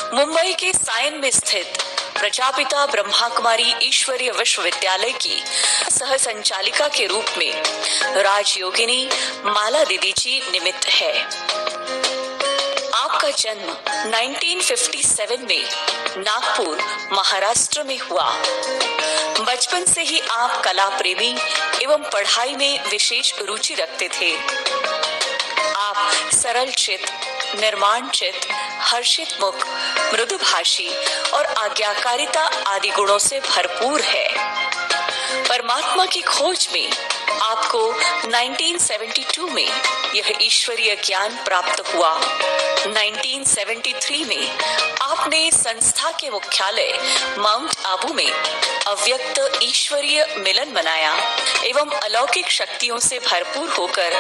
मुंबई के सायन में स्थित प्रजापिता ब्रह्मा कुमारी ईश्वरीय विश्वविद्यालय की सह संचालिका के रूप में राजयोगिनी माला दीदी जी निमित्त है। आपका जन्म 1957 में नागपुर, महाराष्ट्र में हुआ। बचपन से ही आप कला प्रेमी एवं पढ़ाई में विशेष रुचि रखते थे। आप सरल चित्त, निर्माण चित्त, हर्षित मुख, मृदुभाषी और आज्ञाकारिता आदि गुणों से भरपूर है। परमात्मा की खोज में आपको 1972 में यह ईश्वरीय ज्ञान प्राप्त हुआ। 1973 में आपने संस्था के मुख्यालय माउंट आबू में अव्यक्त ईश्वरीय मिलन मनाया एवं अलौकिक शक्तियों से भरपूर होकर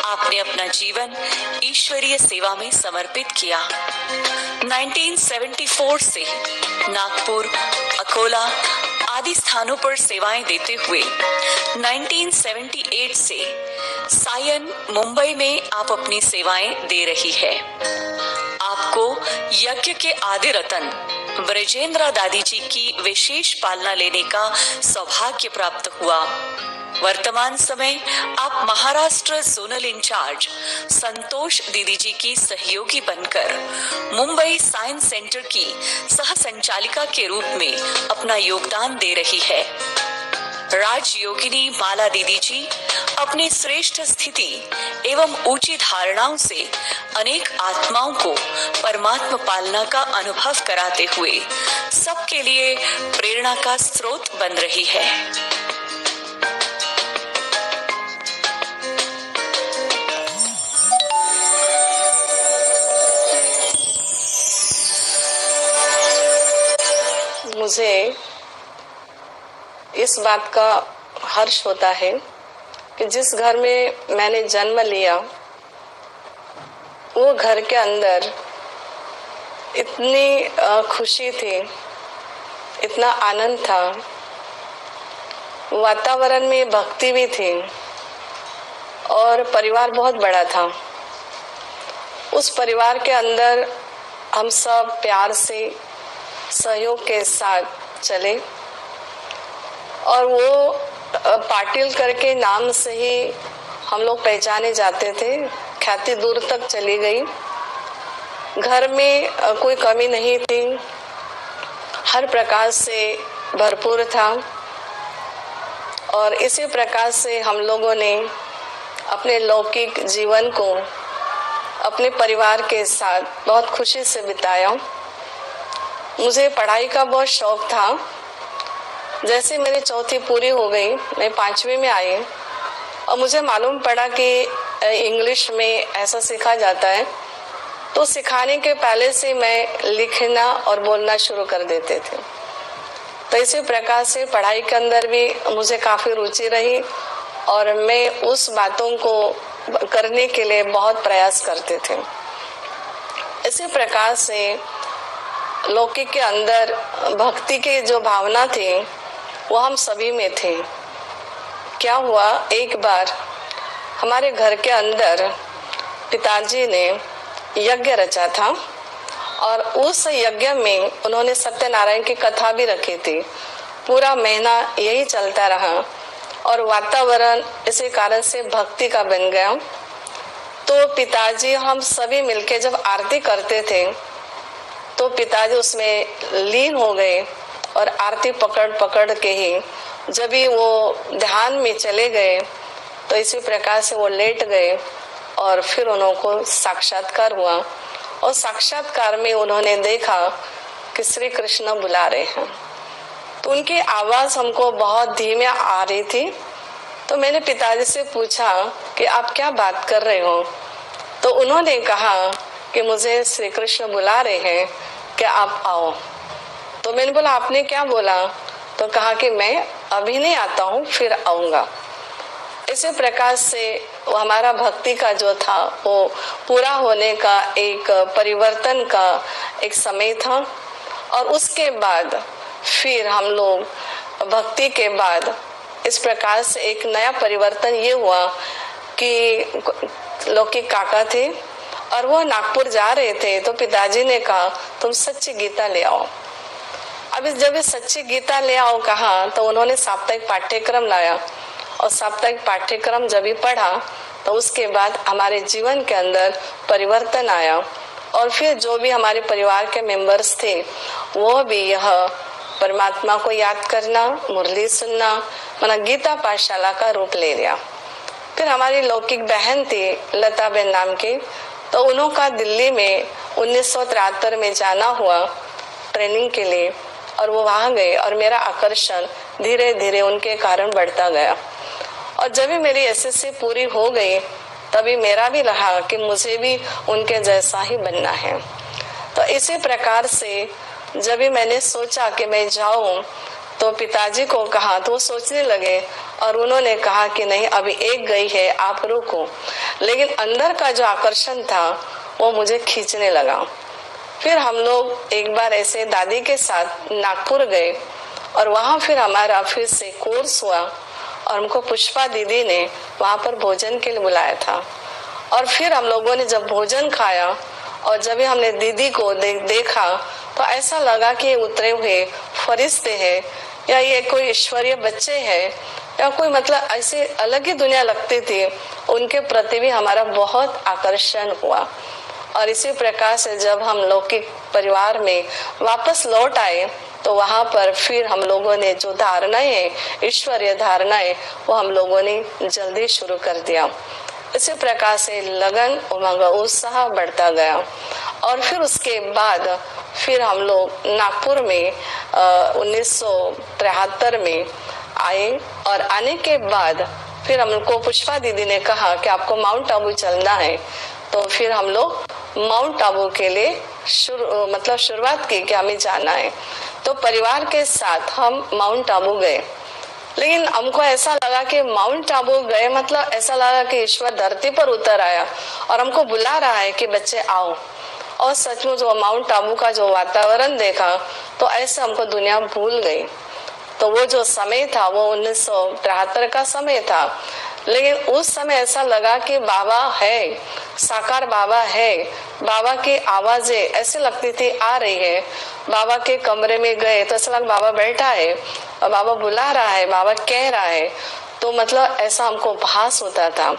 आपने अपना जीवन ईश्वरीय सेवा में समर्पित किया। 1974 से नागपुर, अकोला आदि स्थानों पर सेवाएं देते हुए 1978 से सायन, मुंबई में आप अपनी सेवाएं दे रही है। आपको यज्ञ के आदि रतन ब्रजेंद्र दादी जी की विशेष पालना लेने का सौभाग्य प्राप्त हुआ। वर्तमान समय आप महाराष्ट्र जोनल इंचार्ज संतोष दीदी जी की सहयोगी बनकर मुंबई साइंस सेंटर की सह संचालिका के रूप में अपना योगदान दे रही है। राजयोगिनी माला दीदी जी अपनी श्रेष्ठ स्थिति एवं ऊंची धारणाओं से अनेक आत्माओं को परमात्मा पालना का अनुभव कराते हुए सबके लिए प्रेरणा का स्रोत बन रही है। मुझे इस बात का हर्ष होता है कि जिस घर में मैंने जन्म लिया वो घर के अंदर इतनी खुशी थी, इतना आनंद था, वातावरण में भक्ति भी थी और परिवार बहुत बड़ा था। उस परिवार के अंदर हम सब प्यार से, सहयोग के साथ चले और वो पाटिल करके नाम से ही हम लोग पहचाने जाते थे। ख्याति दूर तक चली गई। घर में कोई कमी नहीं थी, हर प्रकार से भरपूर था और इसी प्रकार से हम लोगों ने अपने लौकिक जीवन को अपने परिवार के साथ बहुत खुशी से बिताया। मुझे पढ़ाई का बहुत शौक था। जैसे मेरी चौथी पूरी हो गई, मैं 5वीं में आई और मुझे मालूम पड़ा कि इंग्लिश में ऐसा सीखा जाता है, तो सिखाने के पहले से मैं लिखना और बोलना शुरू कर देते थे। तो इसी प्रकार से पढ़ाई के अंदर भी मुझे काफ़ी रुचि रही और मैं उस बातों को करने के लिए बहुत प्रयास करते थे। इसी प्रकार से लौकिक के अंदर भक्ति की जो भावना थी वो हम सभी में थे। क्या हुआ, एक बार हमारे घर के अंदर पिताजी ने यज्ञ रचा था और उस यज्ञ में उन्होंने सत्यनारायण की कथा भी रखी थी। पूरा महीना यही चलता रहा और वातावरण इसी कारण से भक्ति का बन गया। तो पिताजी हम सभी मिलके जब आरती करते थे तो पिताजी उसमें लीन हो गए और आरती पकड़ पकड़ के ही जब भी वो ध्यान में चले गए तो इसी प्रकार से वो लेट गए और फिर उनको साक्षात्कार हुआ और साक्षात्कार में उन्होंने देखा कि श्री कृष्ण बुला रहे हैं। तो उनकी आवाज़ हमको बहुत धीमे आ रही थी। तो मैंने पिताजी से पूछा कि आप क्या बात कर रहे हो? तो उन्होंने कहा कि मुझे श्री कृष्ण बुला रहे हैं कि आप आओ। तो मैंने बोला आपने क्या बोला? तो कहा कि मैं अभी नहीं आता हूँ, फिर आऊँगा। इसी प्रकार से वो हमारा भक्ति का जो था वो पूरा होने का एक परिवर्तन का एक समय था। और उसके बाद फिर हम लोग भक्ति के बाद इस प्रकार से एक नया परिवर्तन ये हुआ कि लौकिक काका थे और वो नागपुर जा रहे थे तो पिताजी ने कहा तुम सच्ची गीता ले आओ। अब जब ये सच्ची गीता ले आओ कहा तो उन्होंने साप्ताहिक पाठ्यक्रम लाया और साप्ताहिक पाठ्यक्रम जब भी पढ़ा तो उसके बाद हमारे जीवन के अंदर परिवर्तन आया। और फिर जो भी हमारे परिवार के मेंबर्स थे वो भी यह परमात्मा को याद करना, मुरली सुनना, माना गीता पाठशाला का रूप ले लिया। फिर हमारी लौकिक बहन थी लता बहन नाम की, तो उनका दिल्ली में 1973 में जाना हुआ ट्रेनिंग के लिए और वो वहाँ गए और मेरा आकर्षण धीरे धीरे उनके कारण बढ़ता गया। और जब भी मेरी एसएससी पूरी हो गई तभी मेरा भी रहा कि मुझे भी उनके जैसा ही बनना है। तो इसी प्रकार से जब भी मैंने सोचा कि मैं जाऊं तो पिताजी को कहा तो वो सोचने लगे और उन्होंने कहा कि नहीं अभी एक गई है आप रुको। लेकिन अंदर का जो आकर्षण था वो मुझे खींचने लगा। फिर हम लोग एक बार ऐसे दादी के साथ नागपुर गए और वहाँ फिर हमारा फिर से कोर्स हुआ और हमको पुष्पा दीदी ने वहाँ पर भोजन के लिए बुलाया था। और फिर हम लोगों ने जब भोजन खाया और जब भी हमने दीदी को देखा तो ऐसा लगा कि ये उतरे हुए फरिश्ते हैं या ये कोई ईश्वरीय बच्चे हैं या कोई मतलब ऐसे अलग ही दुनिया लगती थी। उनके प्रति भी हमारा बहुत आकर्षण हुआ। और इसी प्रकार से जब हम लौकिक परिवार में वापस लौट आए तो वहाँ पर फिर हम लोगों ने जो धारणाएं, ईश्वरीय धारणाएं, वो हम लोगों ने जल्दी शुरू कर दिया। इसी प्रकार से लगन, उमंग, उत्साह बढ़ता गया। और फिर उसके बाद फिर हम लोग नागपुर में 1973 में आए और आने के बाद फिर हमको पुष्पा दीदी ने कहा कि आपको माउंट आबू चलना है। तो फिर हम लोग माउंट आबू के लिए शुरुआत की कि हमें जाना है। तो परिवार के साथ हम माउंट आबू गए। लेकिन हमको ऐसा लगा कि माउंट आबू गए मतलब ऐसा लगा कि ईश्वर धरती पर उतर आया और हमको बुला रहा है कि बच्चे आओ। और सचमुच वो माउंट आबू का जो वातावरण देखा तो ऐसे हमको दुनिया भूल गई। तो वो जो समय था वो 1973 का समय था। लेकिन उस समय ऐसा लगा कि बाबा है, साकार बाबा है। बाबा की आवाजें ऐसे लगती थी आ रही है। बाबा के कमरे में गए तो ऐसा लगा बाबा बैठा है और बाबा बुला रहा है, बाबा कह रहा है। तो मतलब ऐसा हमको भास होता था।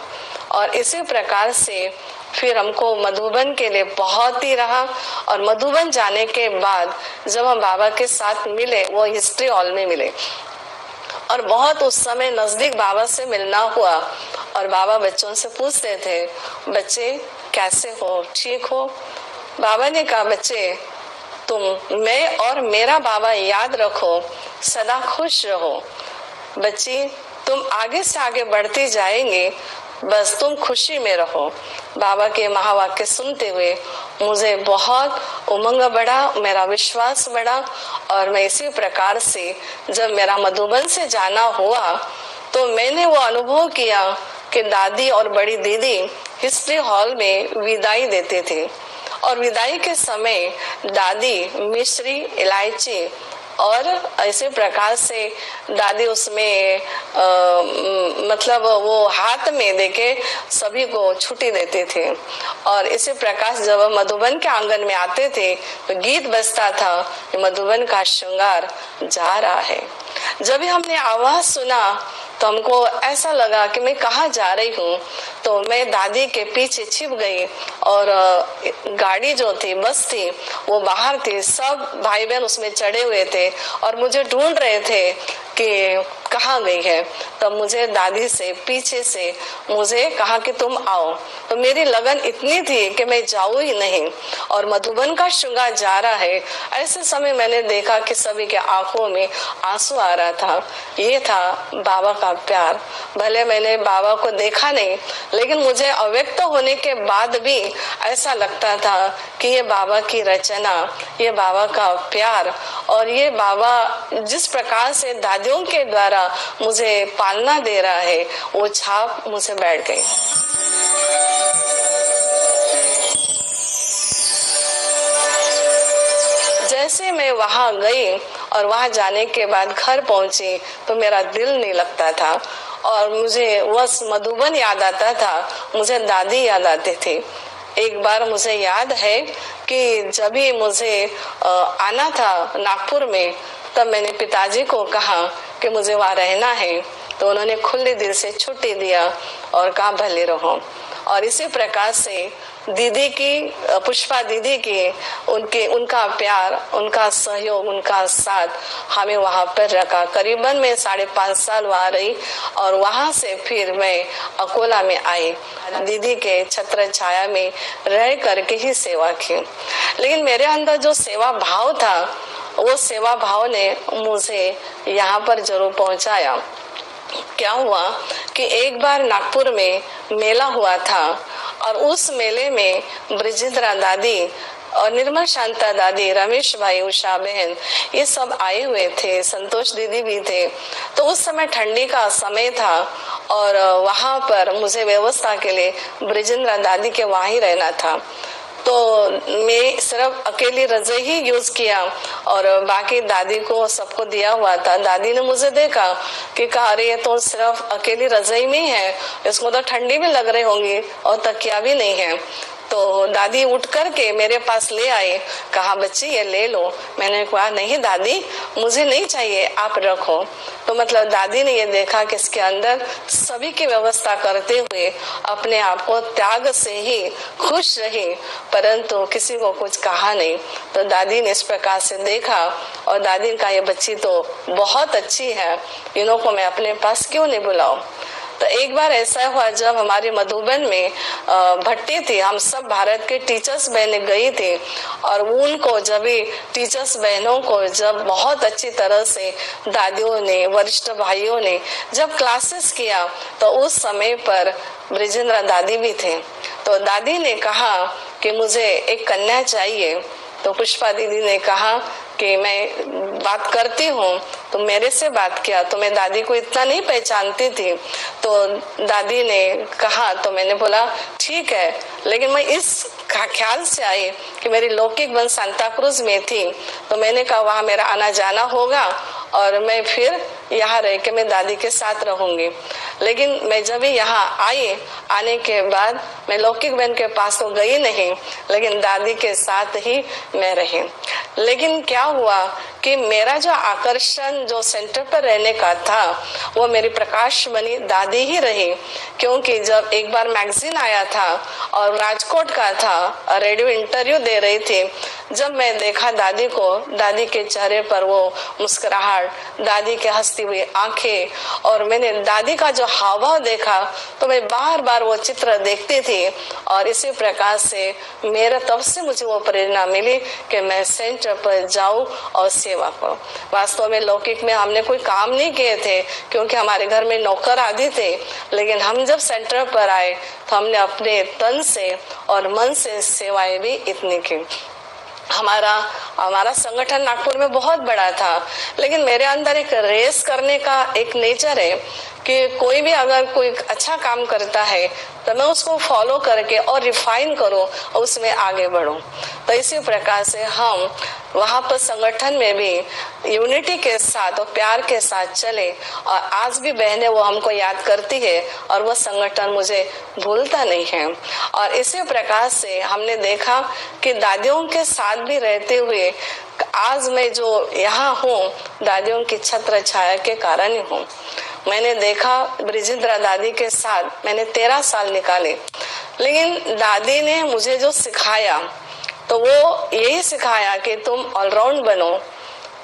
और इसी प्रकार से फिर हमको मधुबन के लिए बहुत ही रहा। और मधुबन जाने के बाद जब हम बाबा के साथ मिले वो हिस्ट्री हॉल में मिले और बहुत उस समय नजदीक बाबा से मिलना हुआ। और बाबा बच्चों से पूछते थे बच्चे कैसे हो, ठीक हो। बाबा ने कहा बच्चे तुम मैं और मेरा बाबा याद रखो, सदा खुश रहो। बच्ची तुम आगे से आगे बढ़ती जाएंगे, बस तुम खुशी में रहो। बाबा के महावाक्य सुनते हुए मुझे बहुत उमंग बढ़ा, मेरा विश्वास बढ़ा। और मैं इसी प्रकार से जब मेरा मधुबन से जाना हुआ तो मैंने वो अनुभव किया कि दादी और बड़ी दीदी हिस्ट्री हॉल में विदाई देते थे। और विदाई के समय दादी मिश्री, इलायची और ऐसे प्रकार से दादी उसमें मतलब वो हाथ में देके सभी को छुट्टी देते थे। और इसी प्रकार जब मधुबन के आंगन में आते थे तो गीत बजता था कि मधुबन का श्रृंगार जा रहा है। जब भी हमने आवाज सुना तो हमको ऐसा लगा कि मैं कहाँ जा रही हूँ। तो मैं दादी के पीछे छिप गई और गाड़ी जो थी, बस थी, वो बाहर थी। सब भाई बहन उसमें चढ़े हुए थे और मुझे ढूंढ रहे थे कि कहाँ गई है। तब मुझे दादी से पीछे से मुझे कहा कि तुम आओ। तो मेरी लगन इतनी थी कि मैं जाऊँ ही नहीं। और मधुबन का श्रृंगार जा रहा है। ऐसे समय मैंने देखा कि सभी के आंखों में आंसू आ रहा था। ये था बाबा का प्यार। भले मैंने बाबा को देखा नहीं, लेकिन मुझे अव्यक्त होने के बाद भी ऐसा लगता था कि ये बाबा की रचना, ये बाबा का प्यार और ये बाबा जिस प्रकार से दादियों के द्वारा मुझे पालना दे रहा है, वो छाप मुझे बैठ गई। जैसे मैं वहां गई और वहां जाने के बाद घर पहुंची तो मेरा दिल नहीं लगता था और मुझे बस मधुबन याद आता था, मुझे दादी याद आते थे। एक बार मुझे याद है कि जब भी मुझे आना था नागपुर में, तब मैंने पिताजी को कहा कि मुझे वहाँ रहना है, तो उन्होंने खुले दिल से छुट्टी दिया और कहा भले रहो। और इसी प्रकार से दीदी की, पुष्पा दीदी की, उनका प्यार, उनका सहयोग, उनका साथ हमें वहाँ पर रखा। करीबन मैं 5.5 साल वहाँ रही और वहाँ से फिर मैं अकोला में आई, दीदी के छत्र छाया में रह करके ही सेवा की। लेकिन मेरे अंदर जो सेवा भाव था, वो सेवा भाव ने मुझे यहाँ पर जरूर पहुँचाया। क्या हुआ कि एक बार नागपुर में मेला हुआ था और उस मेले में ब्रिजेंद्रा दादी और निर्मल शांता दादी, रमेश भाई, उषा बहन, ये सब आए हुए थे, संतोष दीदी भी थे। तो उस समय ठंडी का समय था और वहां पर मुझे व्यवस्था के लिए ब्रिजेंद्रा दादी के वहां ही रहना था। तो मैं सिर्फ अकेली रजाई ही यूज किया और बाकी दादी को सबको दिया हुआ था। दादी ने मुझे देखा कि कहा अरे ये तो सिर्फ अकेली रजाई में ही है, इसको तो ठंडी भी लग रही होंगी और तकिया भी नहीं है। तो दादी उठ करके मेरे पास ले आए, कहा बच्ची ये ले लो। मैंने कहा नहीं दादी, मुझे नहीं चाहिए, आप रखो। तो मतलब दादी ने ये देखा कि इसके अंदर सभी की व्यवस्था करते हुए अपने आप को त्याग से ही खुश रही, परंतु किसी को कुछ कहा नहीं। तो दादी ने इस प्रकार से देखा और दादी ने कहा ये बच्ची तो बहुत अच्छी है, इन्हों को मैं अपने पास क्यों नहीं बुलाऊं। तो एक बार ऐसा हुआ जब हमारे मधुबन में भट्टी थी, हम सब भारत के टीचर्स बहनें गई थी और उनको जब भी टीचर्स बहनों को जब बहुत अच्छी तरह से दादियों ने, वरिष्ठ भाइयों ने जब क्लासेस किया, तो उस समय पर ब्रिजेंद्रा दादी भी थे। तो दादी ने कहा कि मुझे एक कन्या चाहिए। तो पुष्पा दीदी ने कहा कि मैं बात करती हूँ, तो मेरे से बात किया। तो मैं दादी को इतना नहीं पहचानती थी, तो दादी ने कहा, तो मैंने बोला ठीक है, लेकिन मैं इस ख्याल से आई कि मेरी लौकिक बन सांता क्रूज में थी, तो मैंने कहा वहाँ मेरा आना जाना होगा और मैं फिर यहाँ रह के मैं दादी के साथ रहूंगी। लेकिन मैं जब भी यहाँ आई, आने के बाद मैं लौकिक बहन के पास तो गई नहीं, लेकिन दादी के साथ ही मैं रही। लेकिन क्या हुआ कि मेरा जो आकर्षण जो सेंटर पर रहने का था, वो मेरी प्रकाश बनी दादी ही रही। क्योंकि जब एक बार मैगजीन आया था और राजकोट का था, रेडियो इंटरव्यू दे रही थी, जब मैं देखा दादी को, दादी के चेहरे पर वो मुस्कुराहट, दादी के हंसती हुई आंखें, और मैंने दादी का जो हाव भाव देखा, तो मैं बार बार वो चित्र देखती थी। और इसी प्रकार से मेरा तब से मुझे वो प्रेरणा मिली कि मैं सेंटर पर जाऊं और सेवा करूं। वास्तव में लौकिक में हमने कोई काम नहीं किए थे, क्योंकि हमारे घर में नौकर आदि थे, लेकिन हम जब सेंटर पर आए तो हमने अपने तन से और मन से सेवाएं भी इतनी की। हमारा संगठन नागपुर में बहुत बड़ा था, लेकिन मेरे अंदर एक रेस करने का एक नेचर है कि कोई भी अगर कोई अच्छा काम करता है तो मैं उसको फॉलो करके और रिफाइन करूं और उसमें आगे बढ़ूं। तो इसी प्रकार से हम वहाँ पर संगठन में भी यूनिटी के साथ और प्यार के साथ चले, और आज भी बहनें वो हमको याद करती है और वो संगठन मुझे भूलता नहीं है। और इसी प्रकार से हमने देखा कि दादियों के साथ भी रहते हुए आज मैं जो यहाँ हूँ, दादियों की छत्र छाया के कारण ही हूँ। मैंने देखा ब्रिजेंद्रा दादी के साथ मैंने 13 साल निकाले, लेकिन दादी ने मुझे जो सिखाया, तो वो यही सिखाया कि तुम ऑलराउंड बनो,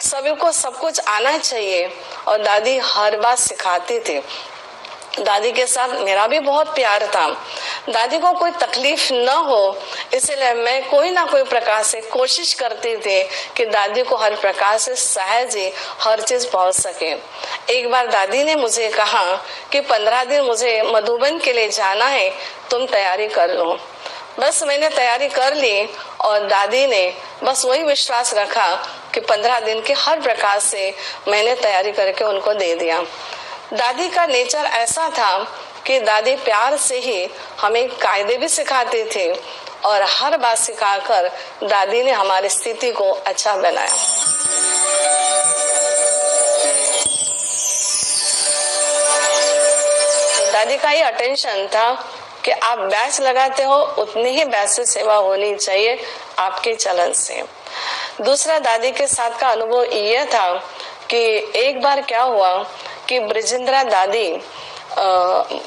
सभी को सब कुछ आना चाहिए। और दादी हर बात सिखाती थी। दादी के साथ मेरा भी बहुत प्यार था। दादी को कोई तकलीफ न हो, इसलिए मैं कोई ना कोई प्रकार से कोशिश करती थी कि दादी को हर प्रकार से सहज ही हर चीज पहुंच सके। एक बार दादी ने मुझे कहा कि 15 दिन मुझे मधुबन के लिए जाना है, तुम तैयारी कर लो। बस मैंने तैयारी कर ली और दादी ने बस वही विश्वास रखा कि 15 दिन के हर प्रकार से मैंने तैयारी करके उनको दे दिया। दादी का नेचर ऐसा था कि दादी प्यार से ही हमें कायदे भी सिखाते थे और हर बात सिखाकर दादी ने हमारी स्थिति को अच्छा बनाया। दादी का ही अटेंशन था कि आप बैच लगाते हो उतनी ही बैच से सेवा होनी चाहिए आपके चलन से। दूसरा दादी के साथ का अनुभव यह था कि एक बार क्या हुआ कि ब्रिजेंद्रा दादी,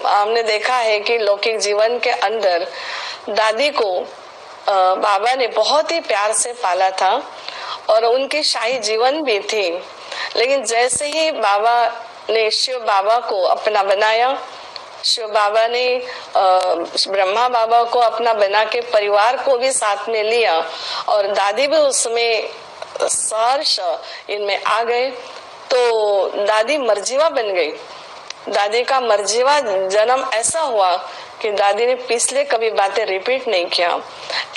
हमने देखा है कि लौकिक जीवन के अंदर दादी को बाबा ने बहुत ही प्यार से पाला था और उनकी शाही जीवन भी थी। लेकिन जैसे ही बाबा ने शिव बाबा को अपना बनाया, शिव बाबा ने ब्रह्मा बाबा को अपना बना के परिवार को भी साथ में लिया और दादी भी उसमें सहर्ष इनमें आ गए, तो दादी मर्जीवा बन गई। दादी का मर्जीवा जन्म ऐसा हुआ कि दादी ने पिछले कभी बातें रिपीट नहीं किया।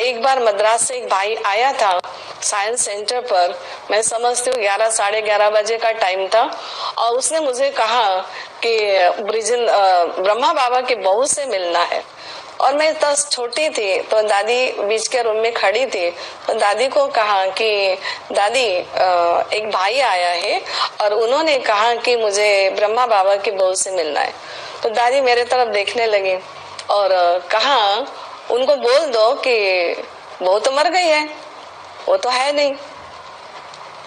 एक बार मद्रास से एक भाई आया था साइंस सेंटर पर, मैं समझती हूँ 11 साढ़े 11 बजे का टाइम था, और उसने मुझे कहा कि ब्रह्मा बाबा की बहू से मिलना है। और मैं तब छोटी थी, तो दादी बीच के रूम में खड़ी थी, तो दादी को कहा कि दादी एक भाई आया है और उन्होंने कहा कि मुझे ब्रह्मा बाबा की बहू से मिलना है। तो दादी मेरे तरफ देखने लगी और कहा उनको बोल दो कि बहू तो मर गई है, वो तो है नहीं।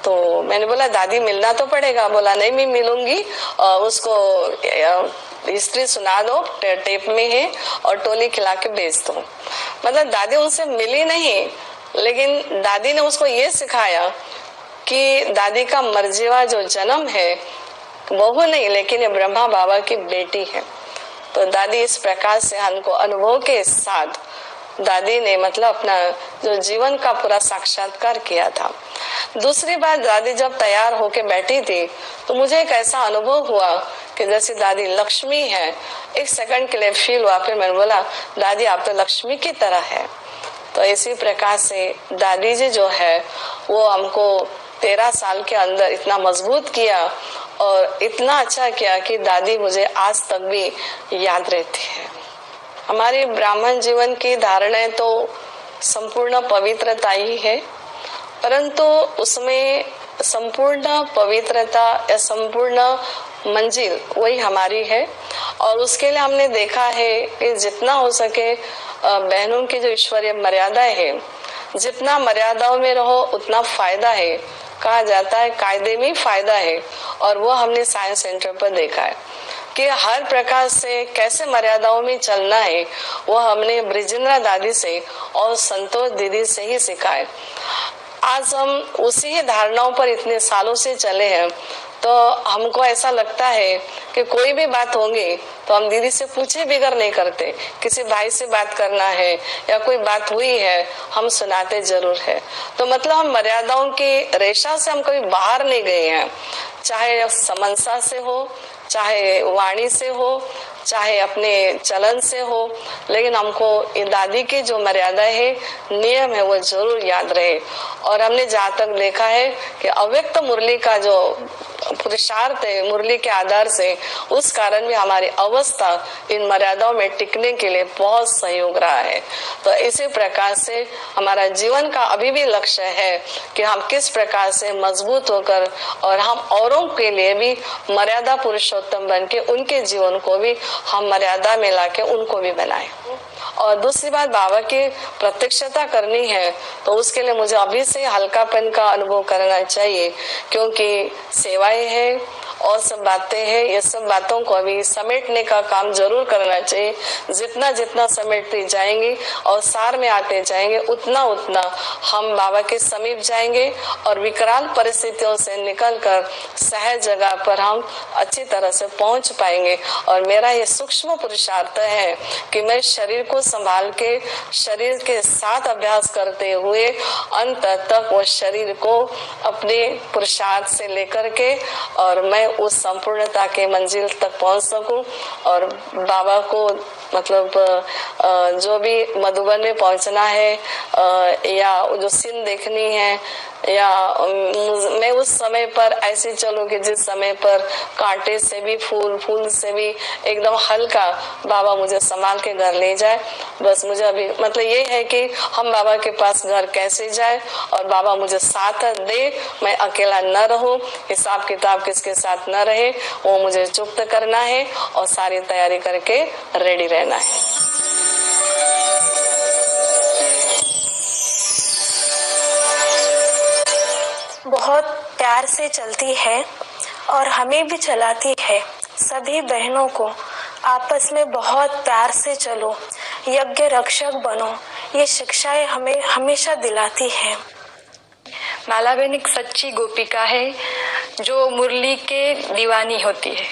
तो मैंने बोला दादी मिलना तो पड़ेगा। बोला नहीं मैं मिलूंगी, उसको हिस्ट्री सुना दो, टेप में है, और टोली खिला के भेज दो। मतलब दादी उनसे मिली नहीं, लेकिन दादी ने उसको ये सिखाया कि दादी का मर्जीवा जो जन्म है बहू नहीं, लेकिन ये ब्रह्मा बाबा की बेटी है। तो दादी इस प्रकार से हमको अनुभव के साथ दादी ने मतलब अपना जो जीवन का पूरा साक्षात्कार किया था। दूसरी बार दादी जब तैयार होके बैठी थी तो मुझे एक ऐसा अनुभव हुआ कि जैसे दादी लक्ष्मी है। एक सेकंड के लिए फील हुआ, फिर मैंने बोला दादी आप तो लक्ष्मी की तरह है। तो इसी प्रकार से दादी जी जो है वो हमको 13 साल के अंदर इतना मजबूत किया और इतना अच्छा किया कि दादी मुझे आज तक भी याद रहती है। हमारी ब्राह्मण जीवन की धारणाएं तो संपूर्ण पवित्रता ही है, परंतु उसमें संपूर्ण पवित्रता या संपूर्ण मंजिल वही हमारी है। और उसके लिए हमने देखा है कि जितना हो सके बहनों की जो ईश्वरीय मर्यादाएं है, जितना मर्यादाओं में रहो उतना फायदा है। कहा जाता है कायदे में फायदा है, और वो हमने साइंस सेंटर पर देखा है कि हर प्रकार से कैसे मर्यादाओं में चलना है वो हमने ब्रिजेंद्रा दादी से और संतोष दीदी से ही सीखा है। आज हम उसी ही धारणाओं पर इतने सालों से चले हैं, तो हमको ऐसा लगता है कि कोई भी बात होगी तो हम दीदी से पूछे बिगर नहीं करते। किसी भाई से बात करना है या कोई बात हुई है हम सुनाते जरूर है। तो मतलब हम मर्यादाओं की रेशा से हम कभी बाहर नहीं गए हैं, चाहे समंसा से हो, चाहे वाणी से हो, चाहे अपने चलन से हो, लेकिन हमको ये दादी की जो मर्यादा है, नियम है, वो जरूर याद रहे। और हमने जहाँ तक देखा है कि अव्यक्त मुरली का जो पुरुषार्थ है मुरली के आधार से, उस कारण भी हमारी अवस्था इन मर्यादाओं में टिकने के लिए बहुत सहयोग रहा है। तो इसी प्रकार से हमारा जीवन का अभी भी लक्ष्य है कि हम किस प्रकार से मजबूत होकर और हम औरों के लिए भी मर्यादा पुरुषोत्तम बन के उनके जीवन को भी हम मर्यादा में लाके उनको भी बनाए। और दूसरी बात, बाबा की प्रत्यक्षता करनी है तो उसके लिए मुझे अभी से हल्कापन का अनुभव करना चाहिए, क्योंकि सेवाएं है और सब बातें हैं, ये सब बातों को अभी समेटने का काम जरूर करना चाहिए। जितना जितना समेटते जाएंगे और सार में आते जाएंगे उतना उतना हम बाबा के समीप जाएंगे और विकराल परिस्थितियों से निकलकर सहज जगह पर हम अच्छी तरह से पहुंच पाएंगे। और मेरा ये सूक्ष्म पुरुषार्थ है कि मैं शरीर को संभाल के शरीर के साथ अभ्यास करते हुए अंत तक वो शरीर को अपने पुरुषार्थ से लेकर के और मैं उस संपूर्णता के मंजिल तक पहुंच सकूं और बाबा को मतलब जो भी मधुबन में पहुंचना है या जो सीन देखनी है या मैं उस समय पर ऐसे चलूं कि जिस समय पर कांटे से भी फूल से भी एकदम हल्का बाबा मुझे संभाल के घर ले जाए। बस मुझे अभी मतलब ये है कि हम बाबा के पास घर कैसे जाए और बाबा मुझे साथ दे, मैं अकेला न रहूं, हिसाब किताब किसके साथ न रहे, वो मुझे चुप्त करना है और सारी तैयारी करके रेडी रहना है। बहुत प्यार से चलती है और हमें भी चलाती है। सभी बहनों को आपस में बहुत प्यार से चलो, यज्ञ रक्षक बनो, ये शिक्षाएं हमें हमेशा दिलाती है। माला बहन एक सच्ची गोपिका है जो मुरली के दीवानी होती है।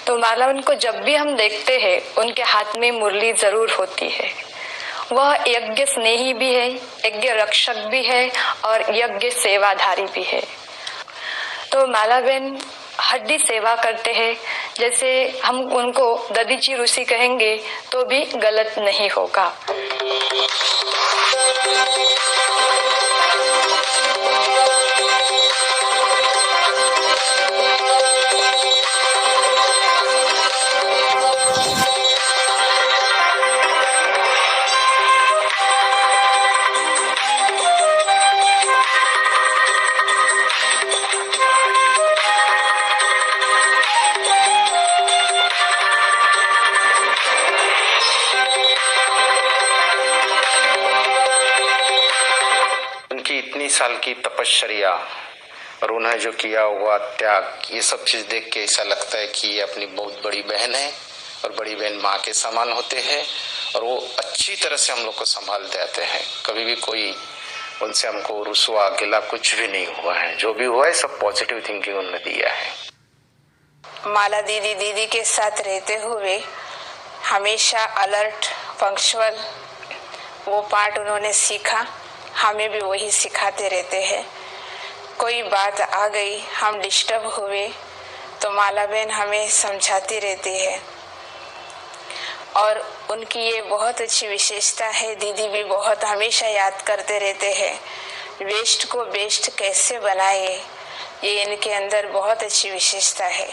तो माला बहन को जब भी हम देखते हैं उनके हाथ में मुरली जरूर होती है। वह यज्ञ स्नेही भी है, यज्ञ रक्षक भी है और यज्ञ सेवाधारी भी है। तो माला बहन हड्डी सेवा करते हैं। जैसे हम उनको ददीची ऋषि कहेंगे तो भी गलत नहीं होगा। इतनी साल की तपश्चर्या और उन्हें जो किया हुआ त्याग, ये सब चीज देख के ऐसा लगता है कि ये अपनी बहुत बड़ी बहन है और बड़ी बहन माँ के समान होते हैं और वो अच्छी तरह से हम लोग को संभालते आते हैं। कभी भी कोई उनसे हमको रुसवा गिला कुछ भी नहीं हुआ है। जो भी हुआ है सब पॉजिटिव थिंकिंग उन्होंने दिया है। माला दीदी के साथ रहते हुए हमेशा अलर्ट, पंक्चुअल, वो पार्ट उन्होंने सीखा। हमें भी वही सिखाते रहते हैं। कोई बात आ गई, हम डिस्टर्ब हुए तो माला बहन हमें समझाती रहती है और उनकी ये बहुत अच्छी विशेषता है। दीदी भी बहुत हमेशा याद करते रहते हैं, वेस्ट को बेस्ट कैसे बनाए, ये इनके अंदर बहुत अच्छी विशेषता है।